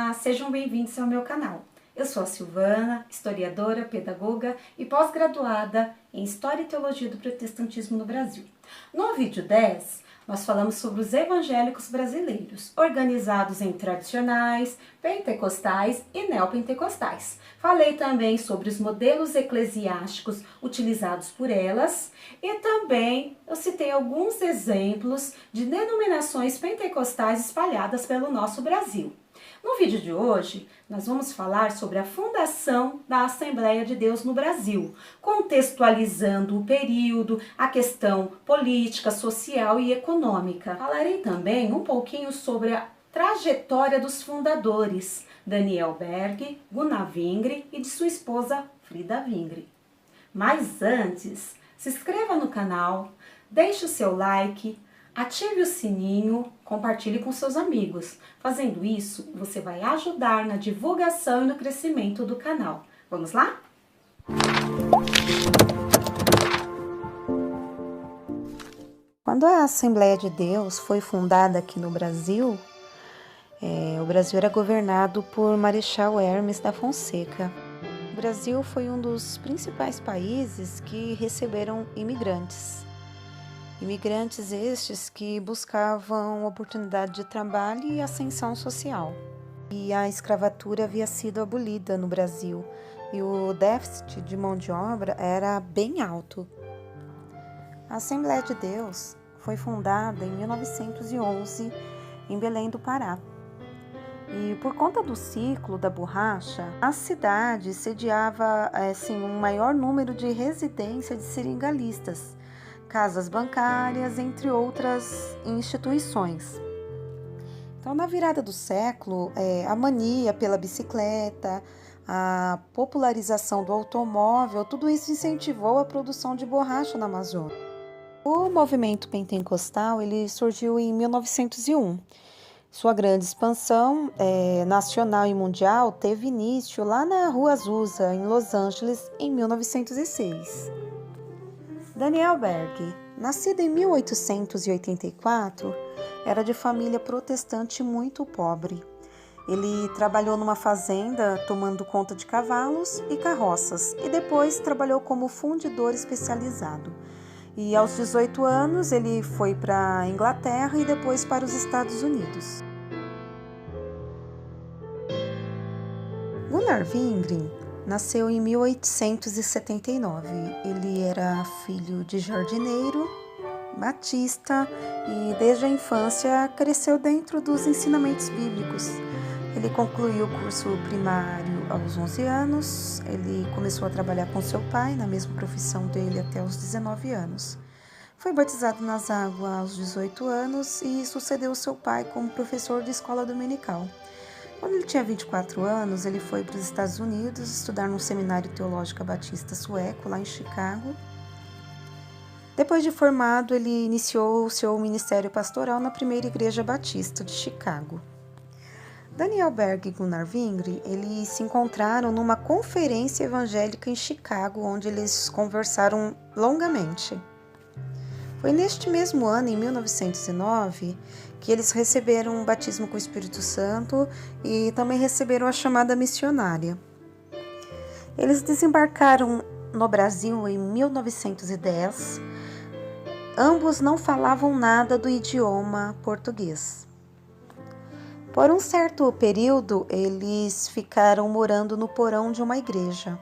Olá, sejam bem-vindos ao meu canal. Eu sou a Silvana, historiadora, pedagoga e pós-graduada em História e Teologia do Protestantismo no Brasil. No vídeo 10, nós falamos sobre os evangélicos brasileiros, organizados em tradicionais, pentecostais e neopentecostais. Falei também sobre os modelos eclesiásticos utilizados por elas e também eu citei alguns exemplos de denominações pentecostais espalhadas pelo nosso Brasil. No vídeo de hoje, nós vamos falar sobre a fundação da Assembleia de Deus no Brasil, contextualizando o período, a questão política, social e econômica. Falarei também um pouquinho sobre a trajetória dos fundadores, Daniel Berg, Gunnar Vingre e de sua esposa Frida Vingre. Mas antes, se inscreva no canal, deixe o seu like, ative o sininho, compartilhe com seus amigos. Fazendo isso, você vai ajudar na divulgação e no crescimento do canal. Vamos lá? Quando a Assembleia de Deus foi fundada aqui no Brasil, o Brasil era governado por Marechal Hermes da Fonseca. O Brasil foi um dos principais países que receberam imigrantes. Imigrantes estes que buscavam oportunidade de trabalho e ascensão social. E a escravatura havia sido abolida no Brasil e o déficit de mão de obra era bem alto. A Assembleia de Deus foi fundada em 1911 em Belém do Pará. E por conta do ciclo da borracha, a cidade sediava um maior número de residências de seringalistas, casas bancárias, entre outras instituições. Então, na virada do século, a mania pela bicicleta, a popularização do automóvel, tudo isso incentivou a produção de borracha na Amazônia. O movimento pentecostal ele surgiu em 1901. Sua grande expansão nacional e mundial teve início lá na Rua Azusa, em Los Angeles, em 1906. Daniel Berg, nascido em 1884, era de família protestante muito pobre. Ele trabalhou numa fazenda tomando conta de cavalos e carroças e depois trabalhou como fundidor especializado. E aos 18 anos ele foi para a Inglaterra e depois para os Estados Unidos. Gunnar Vingre nasceu em 1879. Ele era filho de jardineiro, batista e desde a infância cresceu dentro dos ensinamentos bíblicos. Ele concluiu o curso primário aos 11 anos. Ele começou a trabalhar com seu pai na mesma profissão dele até os 19 anos. Foi batizado nas águas aos 18 anos e sucedeu seu pai como professor de escola dominical. Quando ele tinha 24 anos, ele foi para os Estados Unidos estudar num seminário teológico batista sueco, lá em Chicago. Depois de formado, ele iniciou o seu ministério pastoral na primeira igreja batista de Chicago. Daniel Berg e Gunnar Vingre, eles se encontraram numa conferência evangélica em Chicago, onde eles conversaram longamente. Foi neste mesmo ano, em 1909, que eles receberam um batismo com o Espírito Santo e também receberam a chamada missionária. Eles desembarcaram no Brasil em 1910. Ambos não falavam nada do idioma português. Por um certo período, eles ficaram morando no porão de uma igreja.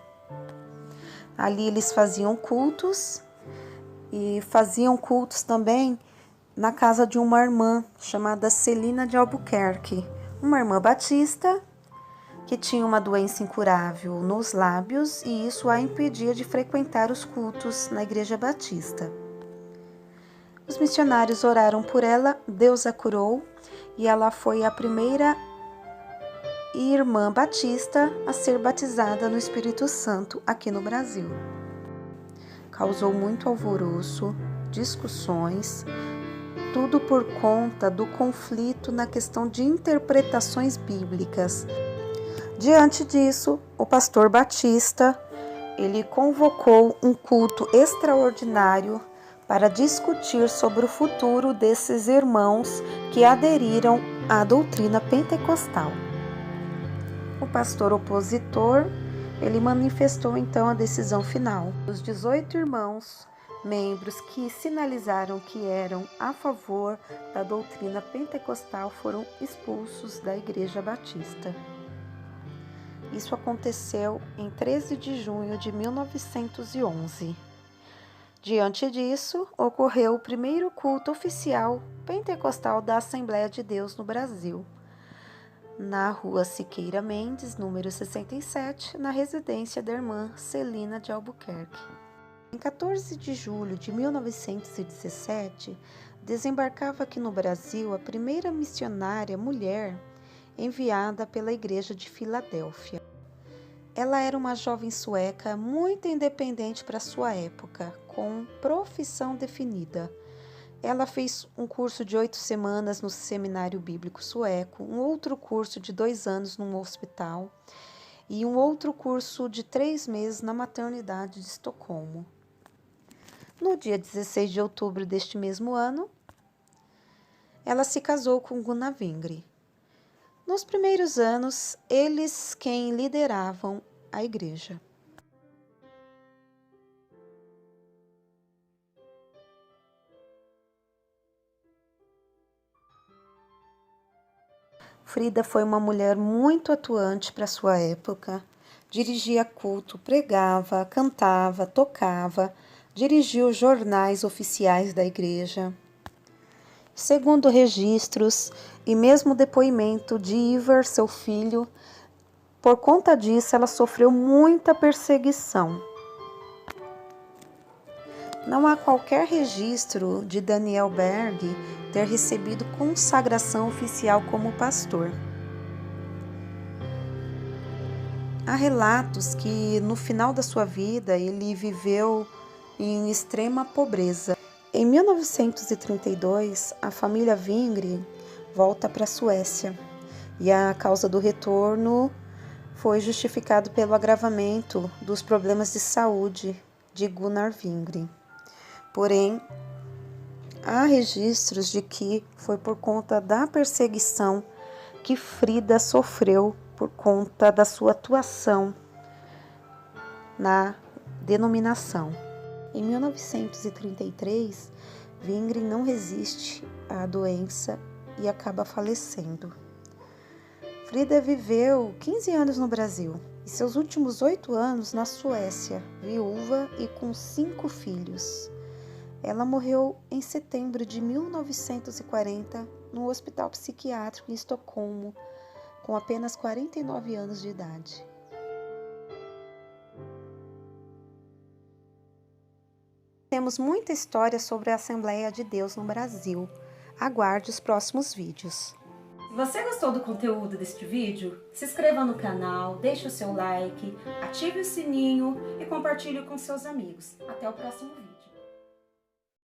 Ali eles faziam cultos e faziam cultos também na casa de uma irmã chamada Celina de Albuquerque, uma irmã batista que tinha uma doença incurável nos lábios e isso a impedia de frequentar os cultos na igreja batista. Os missionários oraram por ela, Deus a curou e ela foi a primeira irmã batista a ser batizada no Espírito Santo aqui no Brasil. Causou muito alvoroço, discussões, tudo por conta do conflito na questão de interpretações bíblicas. Diante disso, o pastor Batista, ele convocou um culto extraordinário para discutir sobre o futuro desses irmãos que aderiram à doutrina pentecostal. O pastor opositor, ele manifestou então a decisão final. Os 18 irmãos, membros que sinalizaram que eram a favor da doutrina pentecostal, foram expulsos da Igreja Batista. Isso aconteceu em 13 de junho de 1911. Diante disso, ocorreu o primeiro culto oficial pentecostal da Assembleia de Deus no Brasil, na rua Siqueira Mendes, número 67, na residência da irmã Celina de Albuquerque. Em 14 de julho de 1917, desembarcava aqui no Brasil a primeira missionária mulher enviada pela Igreja de Filadélfia. Ela era uma jovem sueca muito independente para sua época, com profissão definida. Ela fez um curso de 8 semanas no Seminário Bíblico Sueco, um outro curso de 2 anos num hospital e um outro curso de 3 meses na maternidade de Estocolmo. No dia 16 de outubro deste mesmo ano, ela se casou com Gunnar Wingre. Nos primeiros anos, eles quem lideravam a igreja. Frida foi uma mulher muito atuante para sua época. Dirigia culto, pregava, cantava, tocava, dirigiu jornais oficiais da igreja. Segundo registros e mesmo depoimento de Ivar, seu filho, por conta disso ela sofreu muita perseguição. Não há qualquer registro de Daniel Berg ter recebido consagração oficial como pastor. Há relatos que no final da sua vida ele viveu em extrema pobreza. Em 1932, a família Wingre volta para a Suécia e a causa do retorno foi justificado pelo agravamento dos problemas de saúde de Gunnar Wingre. Porém, há registros de que foi por conta da perseguição que Frida sofreu por conta da sua atuação na denominação. Em 1933, Wingre não resiste à doença e acaba falecendo. Frida viveu 15 anos no Brasil e seus últimos 8 anos na Suécia, viúva e com 5 filhos. Ela morreu em setembro de 1940 no hospital psiquiátrico em Estocolmo, com apenas 49 anos de idade. Temos muita história sobre a Assembleia de Deus no Brasil. Aguarde os próximos vídeos. Se você gostou do conteúdo deste vídeo, se inscreva no canal, deixe o seu like, ative o sininho e compartilhe com seus amigos. Até o próximo vídeo.